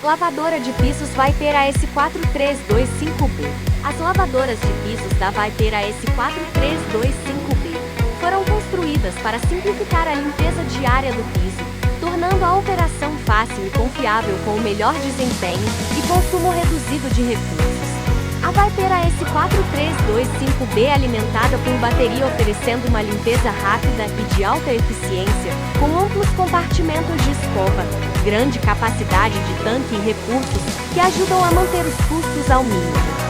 Lavadora de pisos Viper AS4325B. As lavadoras de pisos da Viper AS4325B foram construídas para simplificar a limpeza diária do piso, tornando a operação fácil e confiável com o melhor desempenho e consumo reduzido de recursos. A Viper AS4325B é alimentada por bateria, oferecendo uma limpeza rápida e de alta eficiência, com amplos compartimentos de escova, grande capacidade de tanque e recursos que ajudam a manter os custos ao mínimo.